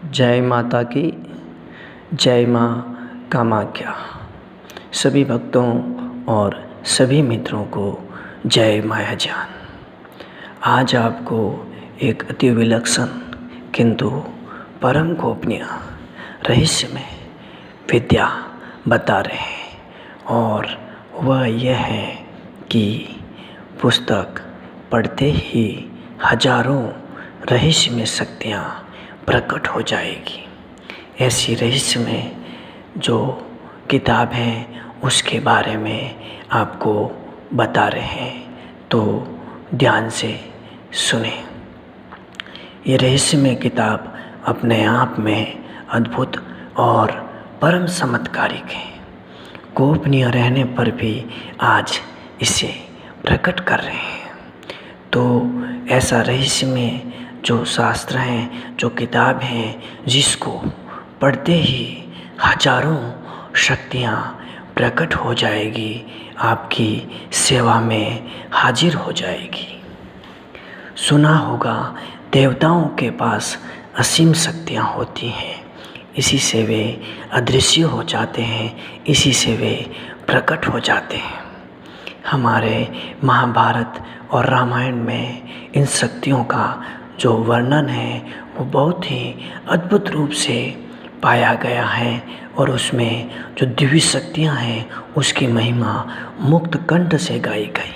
जय माता की। जय माँ कामाख्या। सभी भक्तों और सभी मित्रों को जय माया जान। आज आपको एक अति विलक्षण किंतु परम गोपनीय रहस्यमय विद्या बता रहे हैं, और वह यह है कि पुस्तक पढ़ते ही हजारों रहस्यमय शक्तियाँ प्रकट हो जाएगी। ऐसी रहस्यमय जो किताब है उसके बारे में आपको बता रहे हैं, तो ध्यान से सुने। ये रहस्यमय किताब अपने आप में अद्भुत और परम चमत्कारिक है। गोपनीय रहने पर भी आज इसे प्रकट कर रहे हैं। तो ऐसा रहस्यमय जो शास्त्र हैं, जो किताब हैं, जिसको पढ़ते ही हजारों शक्तियाँ प्रकट हो जाएगी, आपकी सेवा में हाजिर हो जाएगी। सुना होगा देवताओं के पास असीम शक्तियाँ होती हैं, इसी से वे अदृश्य हो जाते हैं, इसी से वे प्रकट हो जाते हैं। हमारे महाभारत और रामायण में इन शक्तियों का जो वर्णन है वो बहुत ही अद्भुत रूप से पाया गया है, और उसमें जो दिव्य शक्तियाँ हैं उसकी महिमा मुक्त कंठ से गाई गई।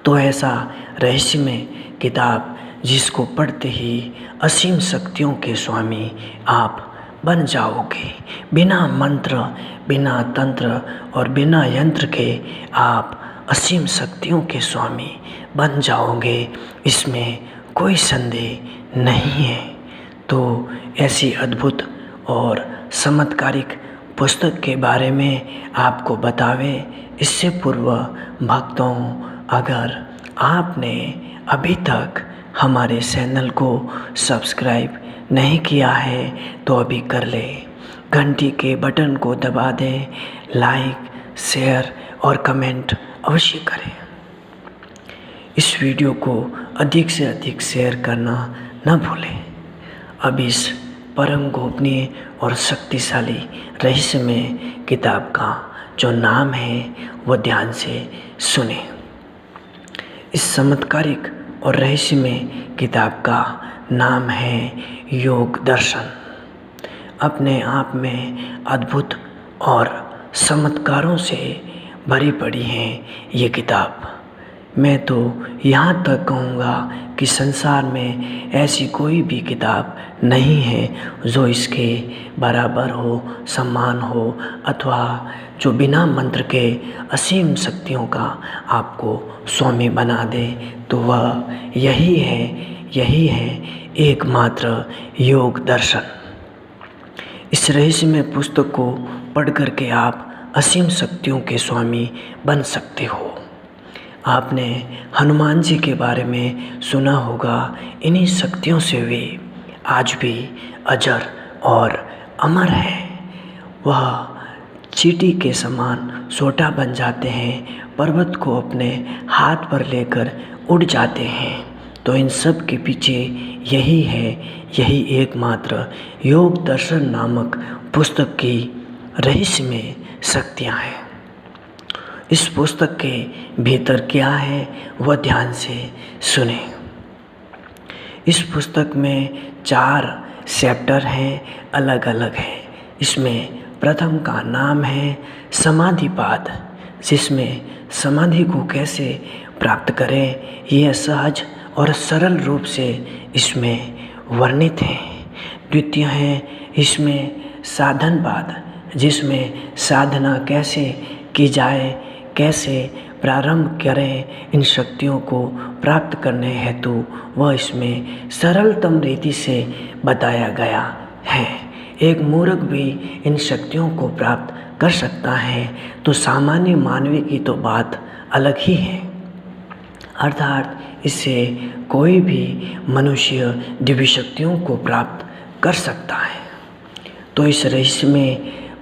तो ऐसा रहस्यमय किताब जिसको पढ़ते ही असीम शक्तियों के स्वामी आप बन जाओगे। बिना मंत्र, बिना तंत्र और बिना यंत्र के आप असीम शक्तियों के स्वामी बन जाओगे, इसमें कोई संदेह नहीं है। तो ऐसी अद्भुत और चमत्कारिक पुस्तक के बारे में आपको बतावे इससे पूर्व भक्तों, अगर आपने अभी तक हमारे चैनल को सब्सक्राइब नहीं किया है तो अभी कर ले। घंटी के बटन को दबा दें, लाइक, शेयर और कमेंट अवश्य करें। इस वीडियो को अधिक से अधिक शेयर करना न भूलें। अब इस परम गोपनीय और शक्तिशाली रहस्यमय किताब का जो नाम है वो ध्यान से सुने। इस चमत्कारिक और रहस्यमय किताब का नाम है योग दर्शन। अपने आप में अद्भुत और चमत्कारों से भरी पड़ी है ये किताब। मैं तो यहाँ तक कहूँगा कि संसार में ऐसी कोई भी किताब नहीं है जो इसके बराबर हो, समान हो, अथवा जो बिना मंत्र के असीम शक्तियों का आपको स्वामी बना दे। तो वह यही है एकमात्र योग दर्शन। इस रहस्यमय पुस्तक को पढ़ करके आप असीम शक्तियों के स्वामी बन सकते हो। आपने हनुमान जी के बारे में सुना होगा। इन्हीं शक्तियों से वे आज भी अजर और अमर हैं। वह चींटी के समान छोटा बन जाते हैं, पर्वत को अपने हाथ पर लेकर उड़ जाते हैं। तो इन सब के पीछे यही एकमात्र योग दर्शन नामक पुस्तक की रहस्यमय शक्तियाँ हैं। इस पुस्तक के भीतर क्या है वह ध्यान से सुने। इस पुस्तक में 4 चैप्टर हैं, अलग अलग हैं। इसमें प्रथम का नाम है समाधिपाद, जिसमें समाधि को कैसे प्राप्त करें यह सहज और सरल रूप से इसमें वर्णित है। द्वितीय है इसमें साधनपाद, जिसमें साधना कैसे की जाए, कैसे प्रारंभ करें इन शक्तियों को प्राप्त करने हेतु, वह इसमें सरलतम रीति से बताया गया है। एक मूर्ख भी इन शक्तियों को प्राप्त कर सकता है, तो सामान्य मानवी की तो बात अलग ही है। अर्थात इससे कोई भी मनुष्य दिव्य शक्तियों को प्राप्त कर सकता है। तो इस रहस्यमय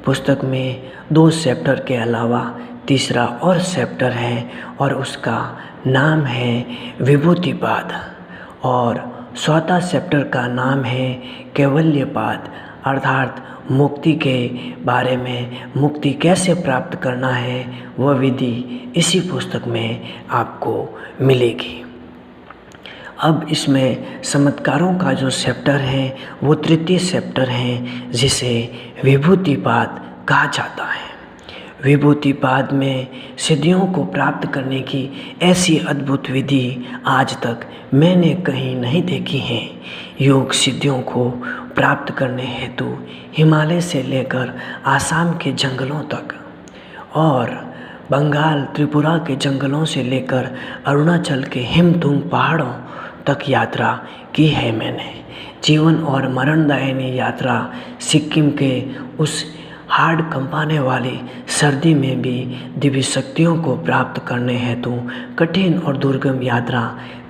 पुस्तक में 2 चैप्टर के अलावा तीसरा और चैप्टर है, और उसका नाम है विभूतिपाद। और चौथा चैप्टर का नाम है कैवल्यपाद, अर्थात मुक्ति के बारे में, मुक्ति कैसे प्राप्त करना है वह विधि इसी पुस्तक में आपको मिलेगी। अब इसमें चमत्कारों का जो चैप्टर है वो तृतीय चैप्टर है, जिसे विभूतिपाद कहा जाता है। विभूतिपाद में सिद्धियों को प्राप्त करने की ऐसी अद्भुत विधि आज तक मैंने कहीं नहीं देखी है। योग सिद्धियों को प्राप्त करने हेतु हिमालय से लेकर आसाम के जंगलों तक और बंगाल त्रिपुरा के जंगलों से लेकर अरुणाचल के हिमतुंग पहाड़ों तक यात्रा की है मैंने। जीवन और मरणदायिनी यात्रा सिक्किम के उस हार्ड कंपाने वाली सर्दी में भी दिव्य शक्तियों को प्राप्त करने हेतु कठिन और दुर्गम यात्रा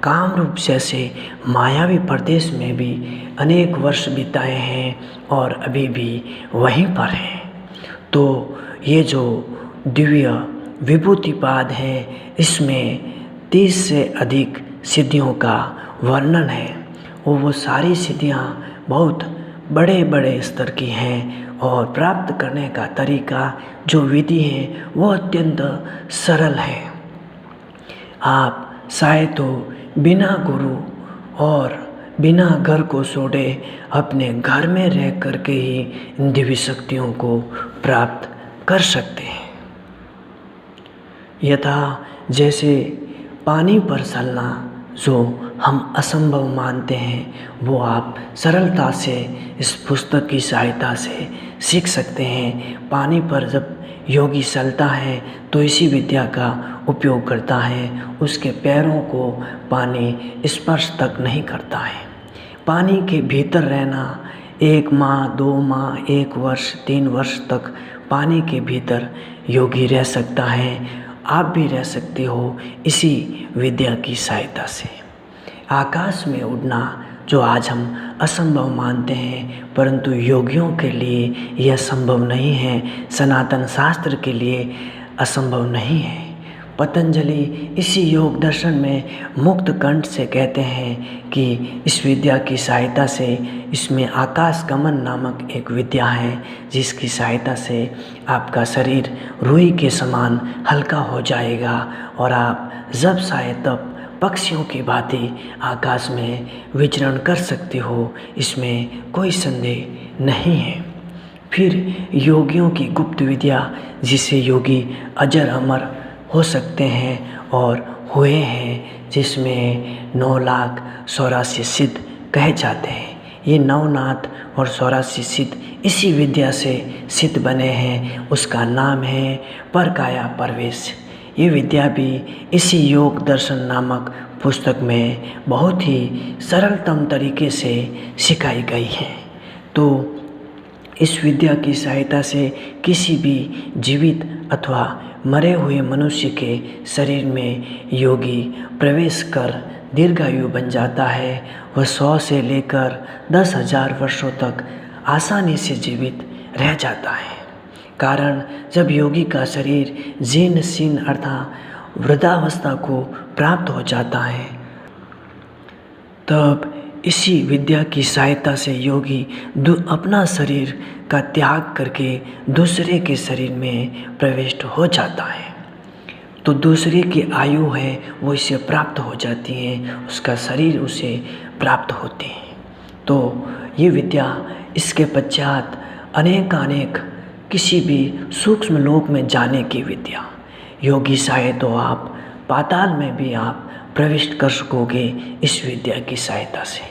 कामरूप जैसे मायावी प्रदेश में भी अनेक वर्ष बिताए हैं और अभी भी वहीं पर हैं। तो ये जो दिव्य विभूतिपाद है, इसमें 30 से अधिक सिद्धियों का वर्णन है। वो सारी सिद्धियाँ बहुत बड़े बड़े स्तर की हैं और प्राप्त करने का तरीका जो विधि है वो अत्यंत सरल है। आप चाहे तो बिना गुरु और बिना घर को छोड़े अपने घर में रह कर के ही इन दिव्य शक्तियों को प्राप्त कर सकते हैं। यथा जैसे पानी पर चलना जो हम असंभव मानते हैं, वो आप सरलता से इस पुस्तक की सहायता से सीख सकते हैं। पानी पर जब योगी चलता है तो इसी विद्या का उपयोग करता है, उसके पैरों को पानी स्पर्श तक नहीं करता है। पानी के भीतर रहना 1 माह 2 माह 1 वर्ष 3 वर्ष तक पानी के भीतर योगी रह सकता है। आप भी रह सकते हो इसी विद्या की सहायता से। आकाश में उड़ना जो आज हम असंभव मानते हैं, परंतु योगियों के लिए यह संभव नहीं है, सनातन शास्त्र के लिए असंभव नहीं है। पतंजलि इसी योग दर्शन में मुक्त कंठ से कहते हैं कि इस विद्या की सहायता से, इसमें आकाश गमन नामक एक विद्या है जिसकी सहायता से आपका शरीर रुई के समान हल्का हो जाएगा और आप जब चाहे तब पक्षियों की भांति आकाश में विचरण कर सकते हो, इसमें कोई संदेह नहीं है। फिर योगियों की गुप्त विद्या जिसे योगी अजर अमर हो सकते हैं और हुए हैं, जिसमें 9,84,000 सिद्ध कहे जाते हैं। ये 9 नाथ और 84 सिद्ध इसी विद्या से सिद्ध बने हैं। उसका नाम है परकाया प्रवेश। ये विद्या भी इसी योग दर्शन नामक पुस्तक में बहुत ही सरलतम तरीके से सिखाई गई है। तो इस विद्या की सहायता से किसी भी जीवित अथवा मरे हुए मनुष्य के शरीर में योगी प्रवेश कर दीर्घायु बन जाता है। वह 100 से लेकर 10,000 वर्षों तक आसानी से जीवित रह जाता है। कारण जब योगी का शरीर जीर्ण शीर्ण अर्थात वृद्धावस्था को प्राप्त हो जाता है, तब इसी विद्या की सहायता से योगी अपना शरीर का त्याग करके दूसरे के शरीर में प्रविष्ट हो जाता है। तो दूसरे की आयु है वो इसे प्राप्त हो जाती है, उसका शरीर उसे प्राप्त होते हैं। तो ये विद्या इसके पश्चात अनेक किसी भी सूक्ष्म लोक में जाने की विद्या। योगी चाहे तो आप पाताल में भी आप प्रविष्ट कर सकोगे इस विद्या की सहायता से।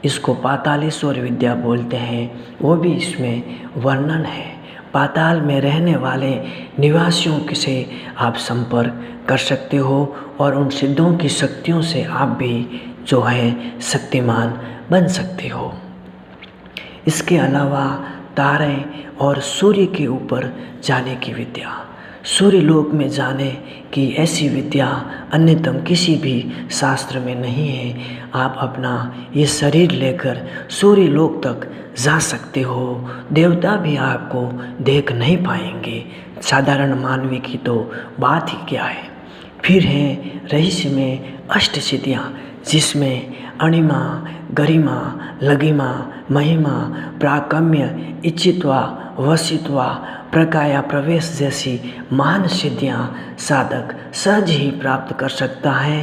इसको पातालेश्वर विद्या बोलते हैं, वो भी इसमें वर्णन है। पाताल में रहने वाले निवासियों से आप संपर्क कर सकते हो और उन सिद्धों की शक्तियों से आप भी जो है शक्तिमान बन सकते हो। इसके अलावा तारे और सूर्य के ऊपर जाने की विद्या, सूर्य लोक में जाने की ऐसी विद्या अन्यतम किसी भी शास्त्र में नहीं है। आप अपना ये शरीर लेकर सूर्य लोक तक जा सकते हो। देवता भी आपको देख नहीं पाएंगे, साधारण मानवी की तो बात ही क्या है। फिर है रहस्य में अष्ट सिद्धियाँ, जिसमें अणिमा, गरिमा, लघिमा, महिमा, प्राकम्य, इच्छित्वा, वशित्वा, प्रकाया प्रवेश जैसी महान सिद्धियाँ साधक सहज ही प्राप्त कर सकता है।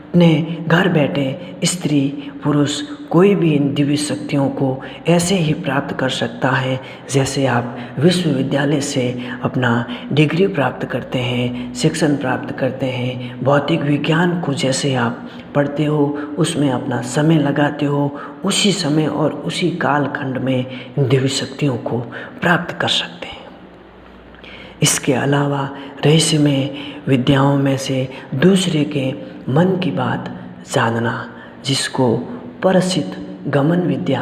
अपने घर बैठे स्त्री पुरुष कोई भी इन दिव्य शक्तियों को ऐसे ही प्राप्त कर सकता है जैसे आप विश्वविद्यालय से अपना डिग्री प्राप्त करते हैं, शिक्षण प्राप्त करते हैं। भौतिक विज्ञान को जैसे आप पढ़ते हो, उसमें अपना समय लगाते हो, उसी समय और उसी कालखंड में इन दिव्य शक्तियों को प्राप्त कर सकते हैं। इसके अलावा रहस्यमय विद्याओं में से दूसरे के मन की बात जानना, जिसको परसित गमन विद्या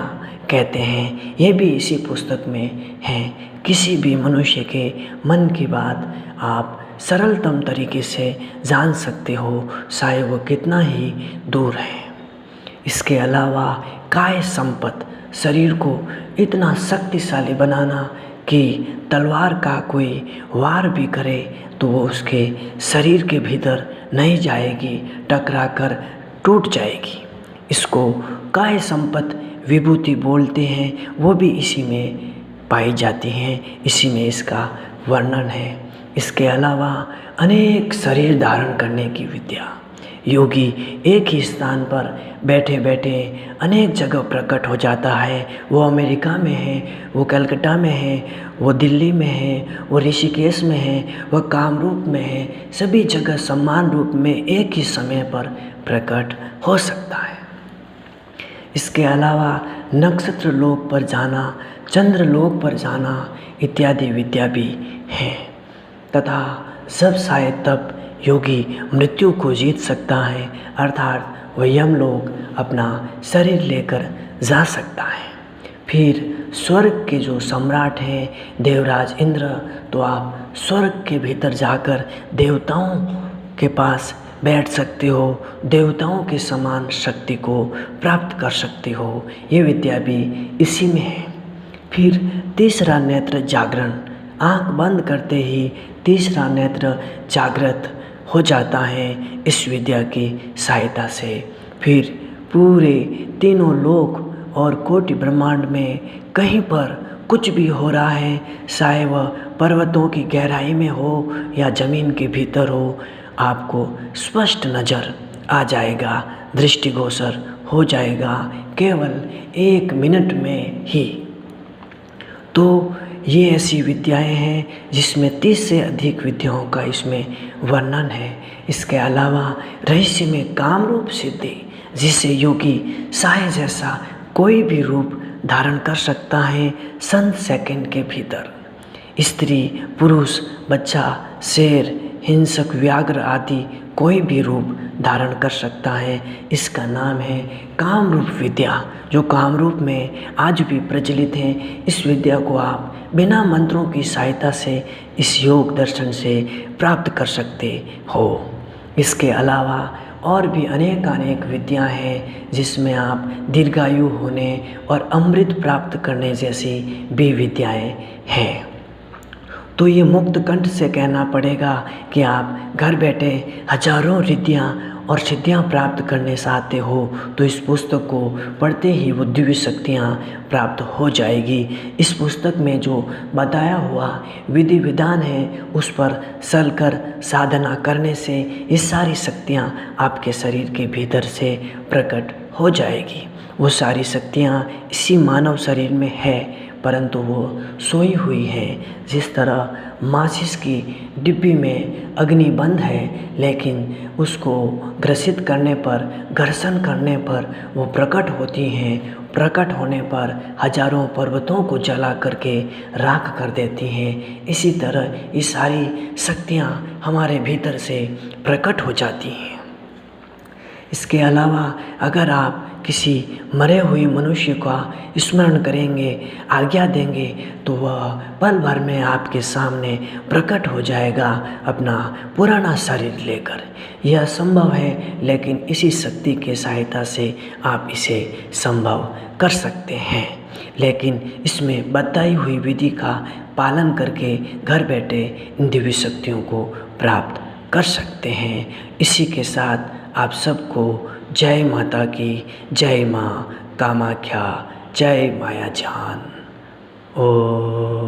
कहते हैं, ये भी इसी पुस्तक में है। किसी भी मनुष्य के मन की बात आप सरलतम तरीके से जान सकते हो, चाहे वो कितना ही दूर है। इसके अलावा काय संपत, शरीर को इतना शक्तिशाली बनाना कि तलवार का कोई वार भी करे तो वो उसके शरीर के भीतर नहीं जाएगी, टकरा कर टूट जाएगी। इसको काय संपत विभूति बोलते हैं, वो भी इसी में पाई जाती हैं, इसी में इसका वर्णन है। इसके अलावा अनेक शरीर धारण करने की विद्या, योगी एक ही स्थान पर बैठे बैठे अनेक जगह प्रकट हो जाता है। वो अमेरिका में है, वो कलकत्ता में है, वो दिल्ली में है, वो ऋषिकेश में है, वो कामरूप में है, सभी जगह समान रूप में एक ही समय पर प्रकट हो सकता है। इसके अलावा नक्षत्र लोक पर जाना, चंद्र लोक पर जाना इत्यादि विद्या भी है तथा जब शायद तब योगी मृत्यु को जीत सकता है, अर्थात वह यमलोक अपना शरीर लेकर जा सकता है। फिर स्वर्ग के जो सम्राट हैं देवराज इंद्र, तो आप स्वर्ग के भीतर जाकर देवताओं के पास बैठ सकते हो, देवताओं के समान शक्ति को प्राप्त कर सकते हो। ये विद्या भी इसी में है। फिर तीसरा नेत्र जागरण, आँख बंद करते ही तीसरा नेत्र जागृत हो जाता है इस विद्या की सहायता से। फिर पूरे तीनों लोक और कोटि ब्रह्मांड में कहीं पर कुछ भी हो रहा है, चाहे वह पर्वतों की गहराई में हो या ज़मीन के भीतर हो, आपको स्पष्ट नज़र आ जाएगा, दृष्टिगोचर हो जाएगा केवल 1 मिनट में ही। तो ये ऐसी विद्याएं हैं जिसमें 30 से अधिक विद्याओं का इसमें वर्णन है। इसके अलावा रहस्य में कामरूप सिद्धि, जिसे योगी चाहे जैसा कोई भी रूप धारण कर सकता है चंद सेकंड के भीतर। स्त्री, पुरुष, बच्चा, शेर, हिंसक, व्याघ्र आदि कोई भी रूप धारण कर सकता है। इसका नाम है कामरूप विद्या, जो कामरूप में आज भी प्रचलित है। इस विद्या को आप बिना मंत्रों की सहायता से इस योग दर्शन से प्राप्त कर सकते हो। इसके अलावा और भी अनेक विद्या हैं जिसमें आप दीर्घायु होने और अमृत प्राप्त करने जैसी भी विद्याएं हैं। तो ये मुक्त कंठ से कहना पड़ेगा कि आप घर बैठे हजारों रिद्धियाँ और सिद्धियाँ प्राप्त करने चाहते हो तो इस पुस्तक को पढ़ते ही वो दिव्य शक्तियाँ प्राप्त हो जाएगी। इस पुस्तक में जो बताया हुआ विधि विधान है उस पर चलकर साधना करने से ये सारी शक्तियाँ आपके शरीर के भीतर से प्रकट हो जाएगी। वो सारी शक्तियाँ इसी मानव शरीर में है, परंतु वो सोई हुई है। जिस तरह माचिस की डिब्बी में अग्नि बंद है, लेकिन उसको ग्रसित करने पर, घर्षण करने पर वो प्रकट होती हैं। प्रकट होने पर हजारों पर्वतों को जला करके राख कर देती हैं। इसी तरह ये सारी शक्तियाँ हमारे भीतर से प्रकट हो जाती हैं। इसके अलावा अगर आप किसी मरे हुए मनुष्य का स्मरण करेंगे, आज्ञा देंगे, तो वह पल भर में आपके सामने प्रकट हो जाएगा अपना पुराना शरीर लेकर। यह संभव है, लेकिन इसी शक्ति के सहायता से आप इसे संभव कर सकते हैं। लेकिन इसमें बताई हुई विधि का पालन करके घर बैठे इन दिव्य शक्तियों को प्राप्त कर सकते हैं। इसी के साथ आप सबको जय माता की, जय माँ कामाख्या, जय माया जान। ओ